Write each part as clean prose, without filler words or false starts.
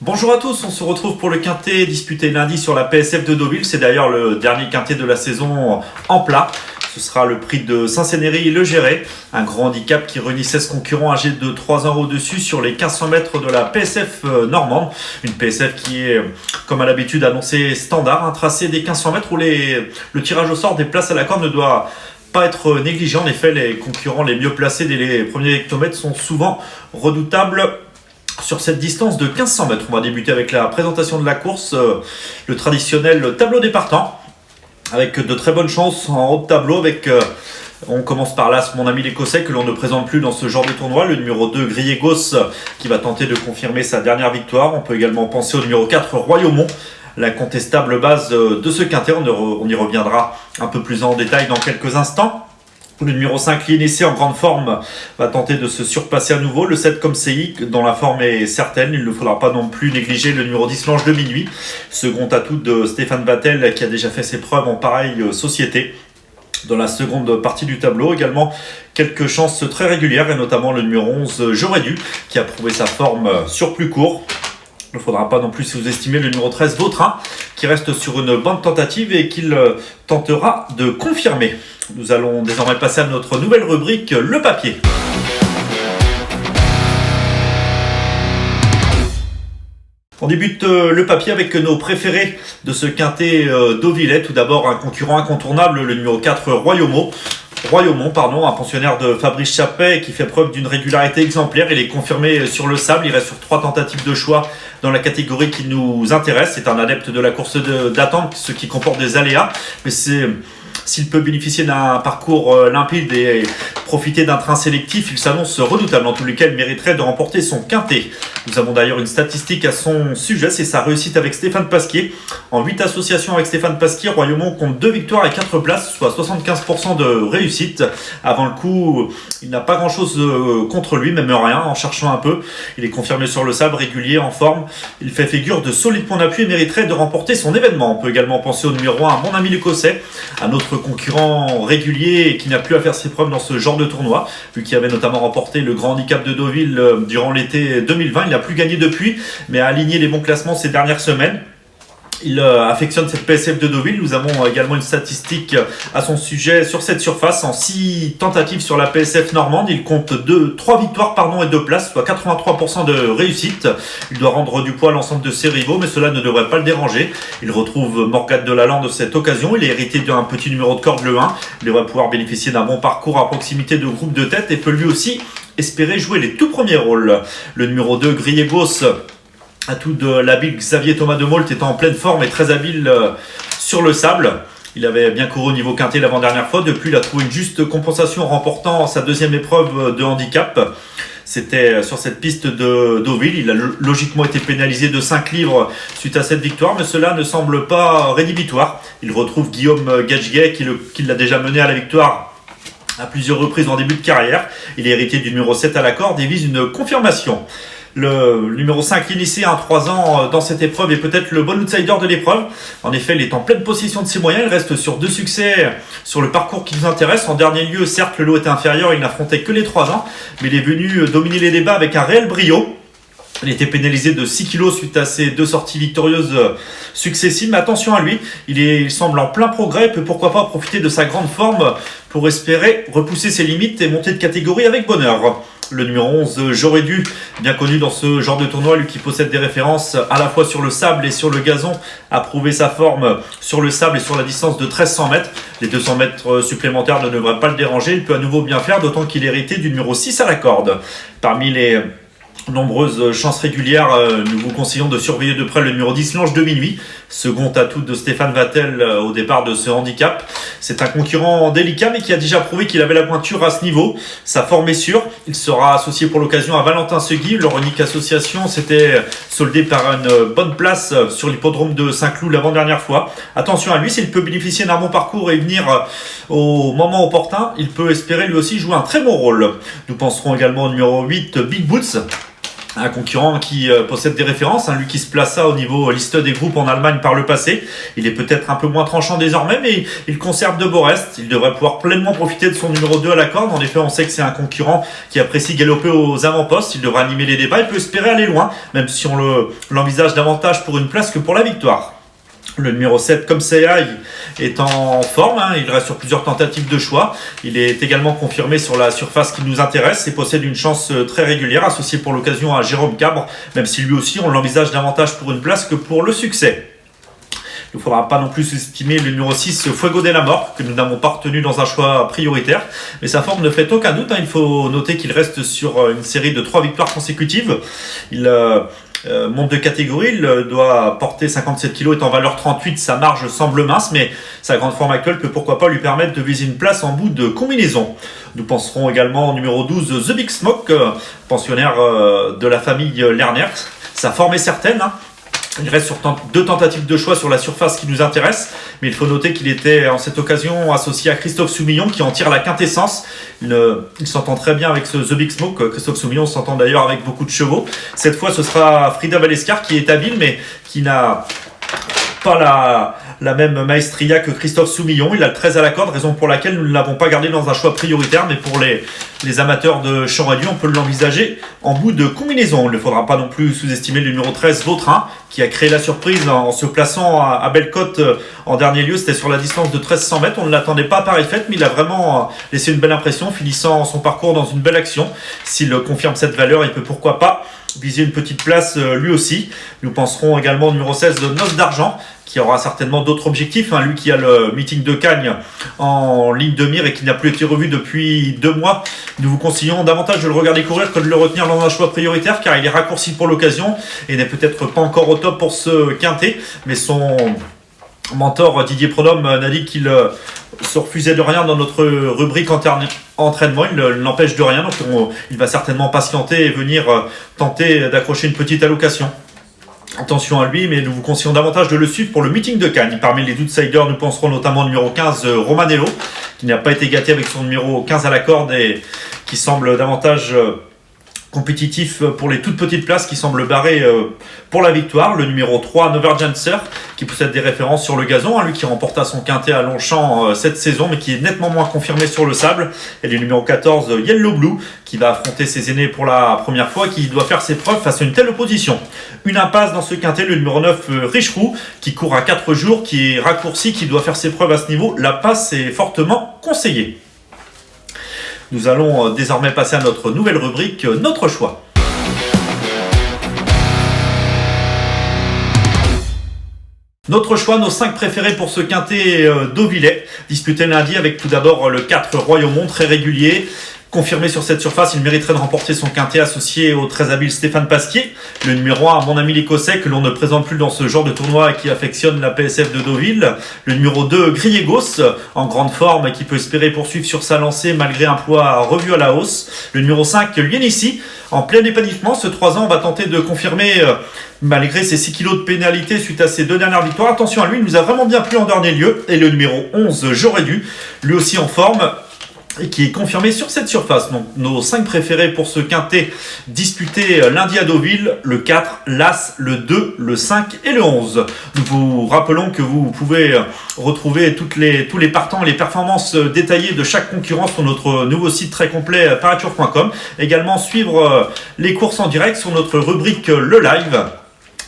Bonjour à tous, on se retrouve pour le quintet disputé lundi sur la PSF de Deauville. C'est d'ailleurs le dernier quintet de la saison en plat. Ce sera le prix de Saint-Sénéry-le Géret, un grand handicap qui réunit 16 concurrents âgés de 3 ans au-dessus sur les 1500 mètres de la PSF normande. Une PSF qui est, comme à l'habitude, annoncée standard, un tracé des 1500 mètres où le tirage au sort des places à la corde ne doit pas être négligé. En effet, les concurrents les mieux placés dès les premiers hectomètres sont souvent redoutables sur cette distance de 1500 mètres. On va débuter avec la présentation de la course, le traditionnel tableau des partants, avec de très bonnes chances en haut de tableau. On commence par l'As, mon ami l'Écossais, que l'on ne présente plus dans ce genre de tournoi. Le numéro 2, Griegos, qui va tenter de confirmer sa dernière victoire. On peut également penser au numéro 4, Royaumont, l'incontestable base de ce quintet. On y reviendra un peu plus en détail dans quelques instants. Le numéro 5, l'Inécé, en grande forme, va tenter de se surpasser à nouveau. Le 7, comme Seik, dont la forme est certaine. Il ne faudra pas non plus négliger le numéro 10, l'Ange de Minuit, second atout de Stéphane Vattel, qui a déjà fait ses preuves en pareille société. Dans la seconde partie du tableau, également quelques chances très régulières, et notamment le numéro 11, J'aurais dû, qui a prouvé sa forme sur plus court. Il ne faudra pas non plus sous-estimer le numéro 13, Vautrin, qui reste sur une bonne tentative et qu'il tentera de confirmer. Nous allons désormais passer à notre nouvelle rubrique, le papier. On débute le papier avec nos préférés de ce quintet Deauvillais. Tout d'abord, un concurrent incontournable, le numéro 4, Royaumont, un pensionnaire de Fabrice Chappet qui fait preuve d'une régularité exemplaire. Il est confirmé sur le sable, il reste sur 3 tentatives de choix dans la catégorie qui nous intéresse. C'est un adepte de la course d'attente, ce qui comporte des aléas, mais s'il peut bénéficier d'un parcours limpide et profiter d'un train sélectif, il s'annonce redoutable. En tous les cas, il mériterait de remporter son quintet. Nous avons d'ailleurs une statistique à son sujet, c'est sa réussite avec Stéphane Pasquier. En 8 associations avec Stéphane Pasquier, Royaumont compte 2 victoires et 4 places, soit 75% de réussite. Avant le coup, il n'a pas grand-chose contre lui, même rien, en cherchant un peu. Il est confirmé sur le sable, régulier, en forme. Il fait figure de solide point d'appui et mériterait de remporter son événement. On peut également penser au numéro 1, mon ami l'Écossais, un autre concurrent régulier et qui n'a plus à faire ses preuves dans ce genre de tournoi, vu qu'il avait notamment remporté le grand handicap de Deauville durant l'été 2020. Il n'a plus gagné depuis, mais a aligné les bons classements ces dernières semaines. Il affectionne cette PSF de Deauville. Nous avons également une statistique à son sujet sur cette surface. En 6 tentatives sur la PSF normande, il compte 3 victoires et 2 places, soit 83% de réussite. Il doit rendre du poids à l'ensemble de ses rivaux, mais cela ne devrait pas le déranger. Il retrouve Morgane Delalande de cette occasion. Il est hérité d'un petit numéro de corde, le 1. Il devrait pouvoir bénéficier d'un bon parcours à proximité de groupe de tête et peut lui aussi espérer jouer les tout premiers rôles. Le numéro 2, Griegos, atout de l'habile Xavier Thomas de Mault, étant en pleine forme et très habile sur le sable. Il avait bien couru au niveau quintet l'avant-dernière fois. Depuis, il a trouvé une juste compensation en remportant sa deuxième épreuve de handicap. C'était sur cette piste de Deauville. Il a logiquement été pénalisé de 5 livres suite à cette victoire, mais cela ne semble pas rédhibitoire. Il retrouve Guillaume Gadjguet qui l'a déjà mené à la victoire à plusieurs reprises en début de carrière. Il est héritier du numéro 7 à la corde et vise une confirmation. Le numéro 5, l'Inécé, 3 ans dans cette épreuve, est peut-être le bon outsider de l'épreuve. En effet, il est en pleine possession de ses moyens. Il reste sur 2 succès sur le parcours qui nous intéresse. En dernier lieu, certes, le lot était inférieur. Il n'affrontait que les 3 ans, mais il est venu dominer les débats avec un réel brio. Il était pénalisé de 6 kg suite à ses 2 sorties victorieuses successives. Mais attention à lui, il semble en plein progrès et peut pourquoi pas profiter de sa grande forme pour espérer repousser ses limites et monter de catégorie avec bonheur. Le numéro 11, J'aurais dû, bien connu dans ce genre de tournoi, lui qui possède des références à la fois sur le sable et sur le gazon, a prouvé sa forme sur le sable et sur la distance de 1300 mètres. Les 200 mètres supplémentaires ne devraient pas le déranger. Il peut à nouveau bien faire, d'autant qu'il est hérité du numéro 6 à la corde. Parmi les nombreuses chances régulières, nous vous conseillons de surveiller de près le numéro 10, l'Ange de Minuit, second atout de Stéphane Vattel au départ de ce handicap. C'est un concurrent délicat mais qui a déjà prouvé qu'il avait la pointure à ce niveau. Sa forme est sûre. Il sera associé pour l'occasion à Valentin Segui. Leur unique association s'était soldée par une bonne place sur l'hippodrome de Saint-Cloud l'avant-dernière fois. Attention à lui, s'il peut bénéficier d'un bon parcours et venir au moment opportun, il peut espérer lui aussi jouer un très bon rôle. Nous penserons également au numéro 8, Big Boots, Un concurrent qui possède des références, lui qui se plaça au niveau liste des groupes en Allemagne par le passé. Il est peut-être un peu moins tranchant désormais, mais il conserve de beaux restes. Il devrait pouvoir pleinement profiter de son numéro 2 à la corde. En effet, on sait que c'est un concurrent qui apprécie galoper aux avant-postes. Il devra animer les débats. Il peut espérer aller loin, même si on l'envisage davantage pour une place que pour la victoire. Le numéro 7, comme Sei, est en forme, il reste sur plusieurs tentatives de choix. Il est également confirmé sur la surface qui nous intéresse et possède une chance très régulière, associée pour l'occasion à Jérôme Cabre, même si lui aussi on l'envisage davantage pour une place que pour le succès. Il ne faudra pas non plus sous-estimer le numéro 6, Fuego de la Mort, que nous n'avons pas retenu dans un choix prioritaire. Mais sa forme ne fait aucun doute. Il faut noter qu'il reste sur une série de 3 victoires consécutives. Il monte de catégorie, il doit porter 57 kg, est en valeur 38, sa marge semble mince, mais sa grande forme actuelle peut pourquoi pas lui permettre de viser une place en bout de combinaison. Nous penserons également au numéro 12, The Big Smoke, pensionnaire de la famille Lerner. Sa forme est certaine, Il reste sur 2 tentatives de choix sur la surface qui nous intéresse, mais il faut noter qu'il était en cette occasion associé à Christophe Soumillon qui en tire la quintessence. Il s'entend très bien avec ce The Big Smoke. Christophe Soumillon s'entend d'ailleurs avec beaucoup de chevaux. Cette fois, ce sera Frida Valescar qui est habile, mais qui n'a pas la même maestria que Christophe Soumillon. Il a le 13 à la corde, raison pour laquelle nous ne l'avons pas gardé dans un choix prioritaire, mais pour les amateurs de champ réduit, on peut l'envisager en bout de combinaison. Il ne faudra pas non plus sous-estimer le numéro 13, Vautrin, qui a créé la surprise en se plaçant à Bellecote en dernier lieu. C'était sur la distance de 1300 mètres. On ne l'attendait pas à pareille fête, mais il a vraiment laissé une belle impression, finissant son parcours dans une belle action. S'il confirme cette valeur, il peut pourquoi pas viser une petite place lui aussi. Nous penserons également au numéro 16, Noce d'Argent, qui aura certainement d'autres objectifs. Lui qui a le meeting de Cagnes en ligne de mire et qui n'a plus été revu depuis 2 mois. Nous vous conseillons davantage de le regarder courir que de le retenir dans un choix prioritaire, car il est raccourci pour l'occasion et n'est peut-être pas encore au top pour ce quintet, mais son mentor Didier Prodhomme n'a dit qu'il se refusait de rien dans notre rubrique entraînement. Il n'empêche de rien, donc il va certainement patienter et venir tenter d'accrocher une petite allocation. Attention à lui, mais nous vous conseillons davantage de le suivre pour le meeting de Cagnes. Parmi les outsiders, nous penserons notamment au numéro 15, Romanello, qui n'a pas été gâté avec son numéro 15 à la corde et qui semble davantage compétitif pour les toutes petites places, qui semble barré pour la victoire. Le numéro 3, Novergencer, qui possède des références sur le gazon, lui qui remporta son quintet à Longchamp cette saison, mais qui est nettement moins confirmé sur le sable. Et le numéro 14, Yellow Blue, qui va affronter ses aînés pour la première fois, qui doit faire ses preuves face à une telle opposition. Une impasse dans ce quintet, le numéro 9, Richeroux, qui court à 4 jours, qui est raccourci, qui doit faire ses preuves à ce niveau. La passe est fortement conseillée. Nous allons désormais passer à notre nouvelle rubrique, Notre choix. Notre choix, nos 5 préférés pour ce quintet d'Auvillets, disputé lundi avec tout d'abord le 4 Royaumont, très régulier. Confirmé sur cette surface, il mériterait de remporter son quintet associé au très habile Stéphane Pasquier. Le numéro 1, mon ami l'Écossais, que l'on ne présente plus dans ce genre de tournoi et qui affectionne la PSF de Deauville. Le numéro 2, Griegos, en grande forme et qui peut espérer poursuivre sur sa lancée malgré un poids revu à la hausse. Le numéro 5, Lienissi, en plein épanouissement. Ce 3 ans va tenter de confirmer malgré ses 6 kilos de pénalité suite à ses 2 dernières victoires. Attention à lui, il nous a vraiment bien plu en dernier lieu. Et le numéro 11, J'aurais dû, lui aussi en forme, et qui est confirmé sur cette surface. Donc nos 5 préférés pour ce quintet disputé lundi à Deauville, le 4, l'As, le 2, le 5 et le 11. Nous vous rappelons que vous pouvez retrouver tous les partants et les performances détaillées de chaque concurrent sur notre nouveau site très complet parature.com. Également suivre les courses en direct sur notre rubrique Le Live.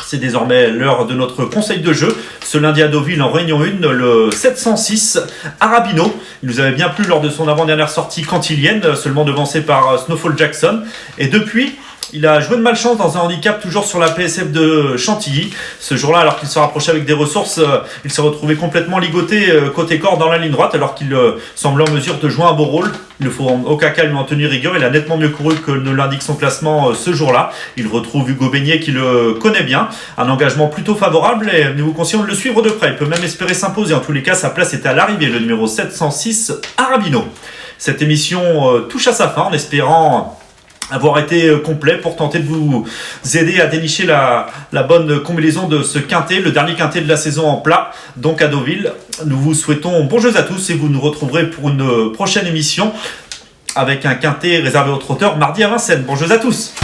C'est désormais l'heure de notre conseil de jeu. Ce lundi à Deauville, en Réunion 1, le 706 Arabino. Il nous avait bien plu lors de son avant-dernière sortie cantilienne, seulement devancé par Snowfall Jackson. Et depuis, il a joué de malchance dans un handicap toujours sur la PSF de Chantilly. Ce jour-là, alors qu'il se rapprochait avec des ressources, il s'est retrouvé complètement ligoté côté corps dans la ligne droite, alors qu'il semblait en mesure de jouer un beau rôle. Il ne faut en aucun cas lui en tenir rigueur. Il a nettement mieux couru que ne l'indique son classement ce jour-là. Il retrouve Hugo Beignet qui le connaît bien. Un engagement plutôt favorable et nous vous conseillons de le suivre de près. Il peut même espérer s'imposer. En tous les cas, sa place est à l'arrivée, le numéro 706 Arabino. Cette émission touche à sa fin en espérant avoir été complet pour tenter de vous aider à dénicher la bonne combinaison de ce quintet, le dernier quintet de la saison en plat, donc à Deauville. Nous vous souhaitons bon jeu à tous et vous nous retrouverez pour une prochaine émission avec un quintet réservé aux trotteurs mardi à Vincennes. Bon jeu à tous.